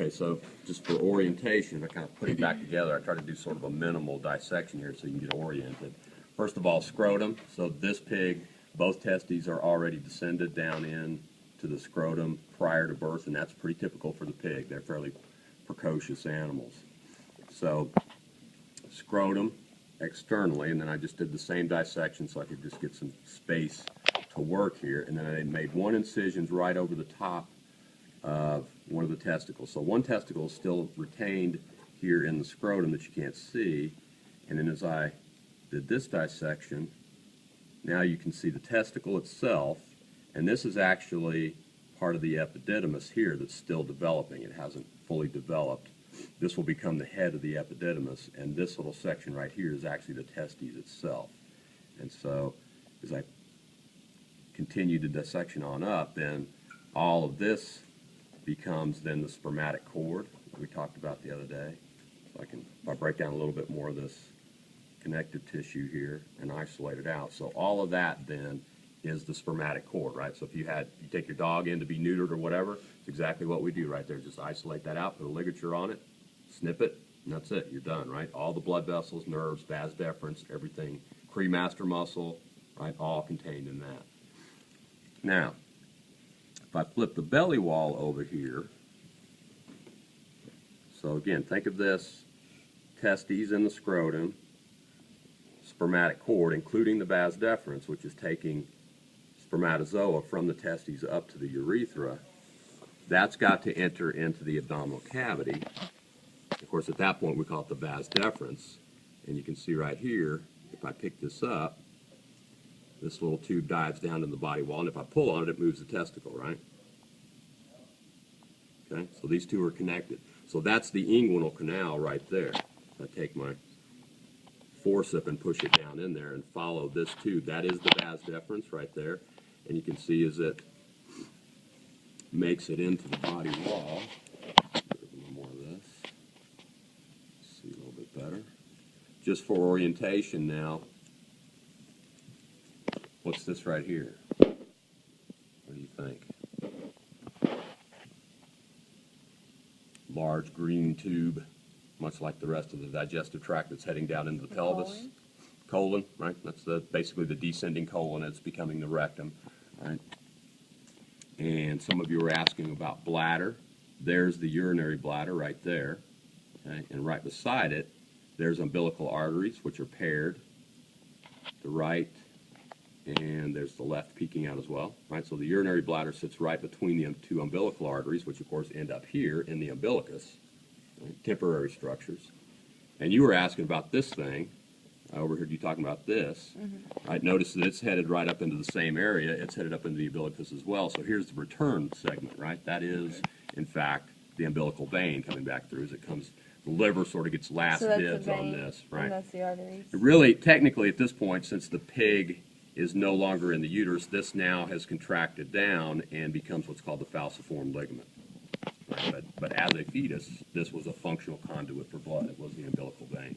Okay, so just for orientation, I kind of put it back together. I try to do sort of a minimal dissection here so you can get oriented. First of all, scrotum. So this pig, both testes are already descended down in to the scrotum prior to birth, and that's pretty typical for the pig. They're fairly precocious animals. So scrotum externally, and then I just did the same dissection so I could just get some space to work here, and then I made one incision right over the top of one of the testicles. So one testicle is still retained here in the scrotum that you can't see, and then as I did this dissection, now you can see the testicle itself, and this is actually part of the epididymis here that's still developing. It hasn't fully developed. This will become the head of the epididymis, and this little section right here is actually the testes itself. And so as I continue the dissection on up, then all of this becomes then the spermatic cord that we talked about the other day. So if I break down a little bit more of this connective tissue here and isolate it out. So all of that then is the spermatic cord, right? So if you take your dog in to be neutered or whatever, it's exactly what we do right there. Just isolate that out, put a ligature on it, snip it, and that's it. You're done, right? All the blood vessels, nerves, vas deferens, everything, cremaster muscle, right? All contained in that. Now, if I flip the belly wall over here, so again, think of this, testes in the scrotum, spermatic cord, including the vas deferens, which is taking spermatozoa from the testes up to the urethra. That's got to enter into the abdominal cavity. Of course, at that point, we call it the vas deferens. And you can see right here, if I pick this up, this little tube dives down in the body wall, and if I pull on it, it moves the testicle, right? Okay, so these two are connected. So that's the inguinal canal right there. I take my forceps and push it down in there and follow this tube. That is the vas deferens right there. And you can see as it makes it into the body wall. A little more of this. See a little bit better. Just for orientation now, what's this right here? What do you think? Large green tube, much like the rest of the digestive tract that's heading down into the pelvis. Colon, right? That's basically the descending colon. It's becoming the rectum, right? And some of you were asking about bladder. There's the urinary bladder right there, okay? And right beside it, there's umbilical arteries, which are paired. The right and there's the left peeking out as well, right? So the urinary bladder sits right between the two umbilical arteries, which of course end up here in the umbilicus, right? Temporary structures. And you were asking about this thing. I overheard you talking about this. Right? Notice that it's headed right up into the same area. It's headed up into the umbilicus as well. So here's the return segment, right? That is, in fact, the umbilical vein coming back through as it comes. The liver sort of gets last dibs on this, right? And that's the arteries. Really, technically, at this point, since the pig is no longer in the uterus, this now has contracted down and becomes what's called the falciform ligament. Right? But as a fetus, this was a functional conduit for blood. It was the umbilical vein.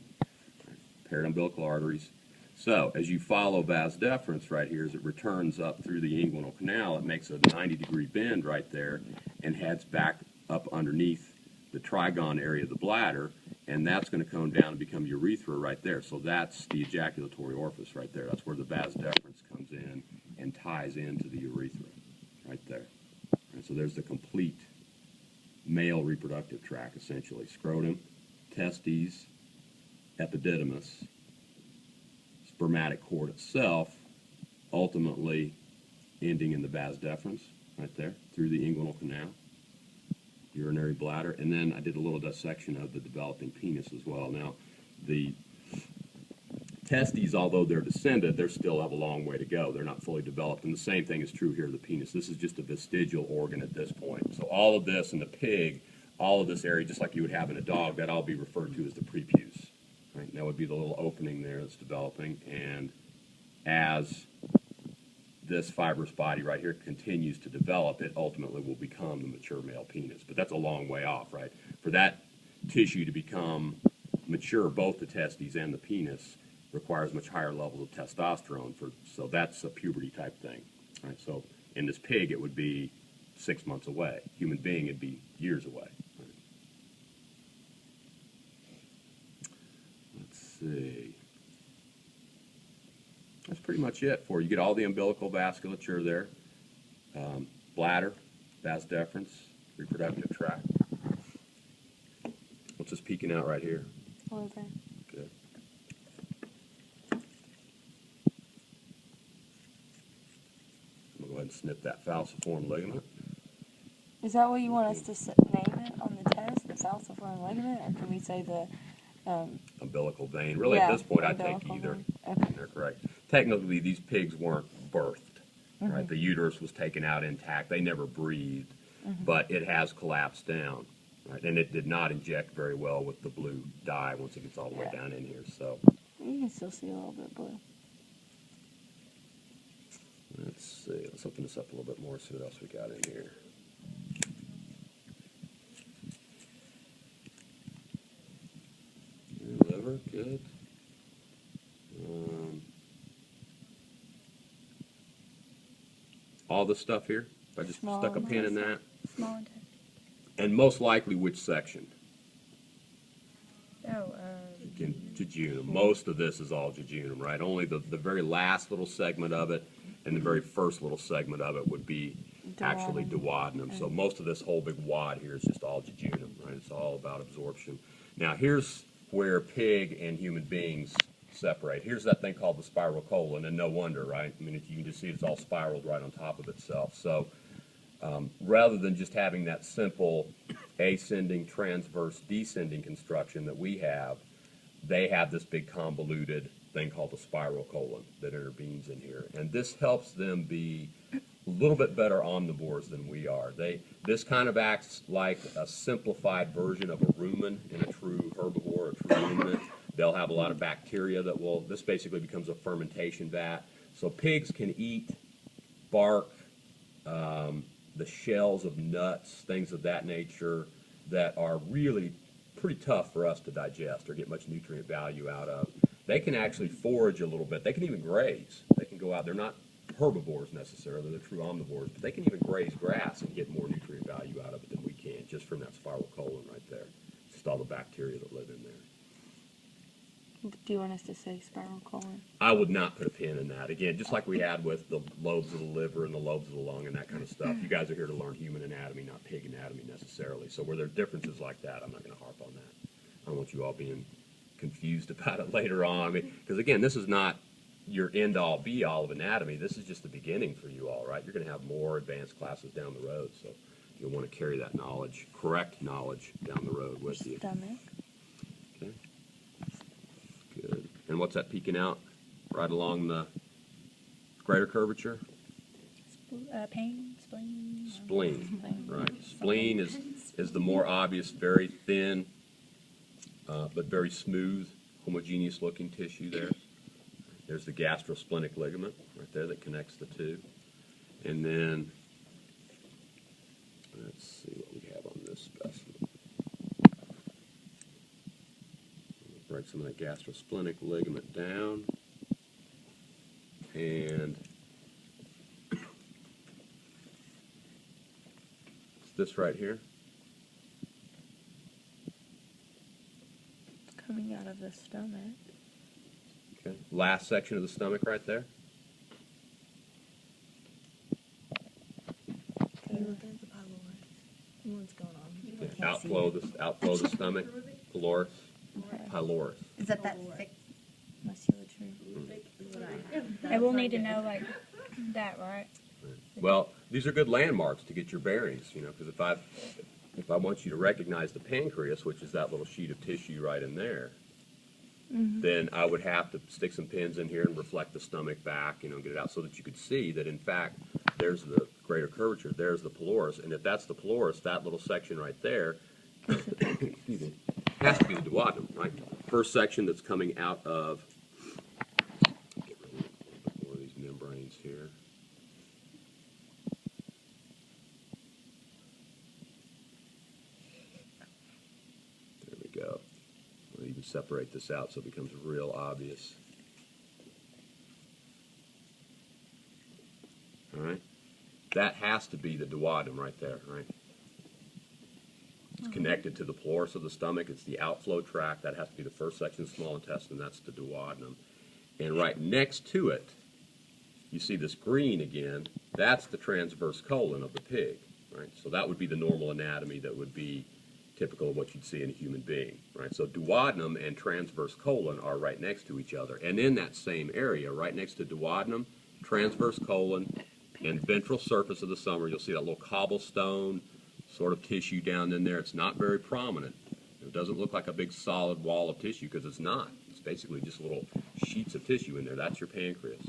Right? Paired umbilical arteries. So as you follow vas deferens right here, as it returns up through the inguinal canal, it makes a 90-degree bend right there and heads back up underneath the trigon area of the bladder, and that's going to come down and become urethra right there. So that's the ejaculatory orifice right there. That's where the vas deferens comes in and ties into the urethra right there. And so there's the complete male reproductive tract, essentially. Scrotum, testes, epididymis, spermatic cord itself, ultimately ending in the vas deferens right there through the inguinal canal. Urinary bladder, and then I did a little dissection of the developing penis as well. Now, the testes, although they're descended, they still have a long way to go. They're not fully developed, and the same thing is true here of the penis. This is just a vestigial organ at this point. So all of this in the pig, all of this area, just like you would have in a dog, that all be referred to as the prepuce. Right? And that would be the little opening there that's developing, and as this fibrous body right here continues to develop, it ultimately will become the mature male penis. But that's a long way off, right? For that tissue to become mature, both the testes and the penis, requires much higher levels of testosterone. So that's a puberty type thing, right? So in this pig, it would be 6 months away. Human being, it'd be years away. Right? see. That's pretty much it for you. You get all the umbilical vasculature there. Bladder, vas deferens, reproductive tract. What's this peeking out right here? Liver. Good. I'm going to go ahead and snip that falciform ligament. Is that what you want us to name it on the test, the falciform ligament, or can we say the umbilical vein. Really, yeah, at this point, I'd take either. Okay. They're correct. Technically, these pigs weren't birthed. Right? The uterus was taken out intact. They never breathed, but it has collapsed down. Right? And it did not inject very well with the blue dye once it gets all the way down in here. So You can still see a little bit blue. let's see. Let's open this up a little bit more, see what else we got in here. Liver, good. All this stuff here, if I just stuck a pin in that. Small intestine. And most likely which section? Oh, Again, jejunum. Most of this is all jejunum, right? Only the very last little segment of it and the very first little segment of it would be actually duodenum. So most of this whole big wad here is just all jejunum, right? It's all about absorption. Now here's where pig and human beings separate. Here's that thing called the spiral colon, and no wonder, right? I mean, you can just see it's all spiraled right on top of itself. So rather than just having that simple ascending, transverse, descending construction that we have, they have this big convoluted thing called the spiral colon that intervenes in here. And this helps them be a little bit better omnivores than we are. This kind of acts like a simplified version of a rumen in a true herbivore, a true ruminant. They'll have a lot of bacteria that will, this basically becomes a fermentation vat. So pigs can eat bark, the shells of nuts, things of that nature that are really pretty tough for us to digest or get much nutrient value out of. They can actually forage a little bit. They can even graze. They can go out. They're not herbivores necessarily. They're true omnivores. But they can even graze grass and get more nutrient value out of it than we can just from that spiral colon right there. Just all the bacteria that live in there. Do you want us to say spiral colon? I would not put a pin in that. Again, just like we had with the lobes of the liver and the lobes of the lung and that kind of stuff. You guys are here to learn human anatomy, not pig anatomy necessarily. So where there are differences like that, I'm not going to harp on that. I don't want you all being confused about it later on. Because again, this is not your end-all, be-all of anatomy. This is just the beginning for you all, right? You're going to have more advanced classes down the road. So you'll want to carry that knowledge, correct knowledge, down the road with you. Stomach. Okay. Good. And what's that peeking out right along the greater curvature? pain, spleen. Spleen, right. Spleen is the more obvious, very thin, but very smooth, homogeneous looking tissue there. There's the gastrosplenic ligament right there that connects the two. And then, let's see what we have on this specimen. Break some of that gastrosplenic ligament down. And it's this right here. Coming out of the stomach. Okay. Last section of the stomach right there. Can you look at the pylorus? What's going on? Okay. Outflow the stomach. Pylorus. Pylorus. Is that thick? Musculature. I will need to know like that, right? Well, these are good landmarks to get your bearings, you know, because if I want you to recognize the pancreas, which is that little sheet of tissue right in there, then I would have to stick some pins in here and reflect the stomach back, you know, get it out so that you could see that, in fact, there's the greater curvature, there's the pylorus, and if that's the pylorus, that little section right there, excuse me, has to be the duodenum, right? First section that's coming out of, get rid of a little bit more of these membranes here. There we go. We'll even separate this out so it becomes real obvious. All right? That has to be the duodenum right there, right? It's connected to the pylorus of the stomach. It's the outflow tract. That has to be the first section of the small intestine. That's the duodenum. And right next to it, you see this green again. That's the transverse colon of the pig. Right? So that would be the normal anatomy that would be typical of what you'd see in a human being. Right? So duodenum and transverse colon are right next to each other. And in that same area, right next to duodenum, transverse colon, and ventral surface of the stomach, you'll see that little cobblestone sort of tissue down in there. It's not very prominent. It doesn't look like a big solid wall of tissue because it's not. It's basically just little sheets of tissue in there. That's your pancreas.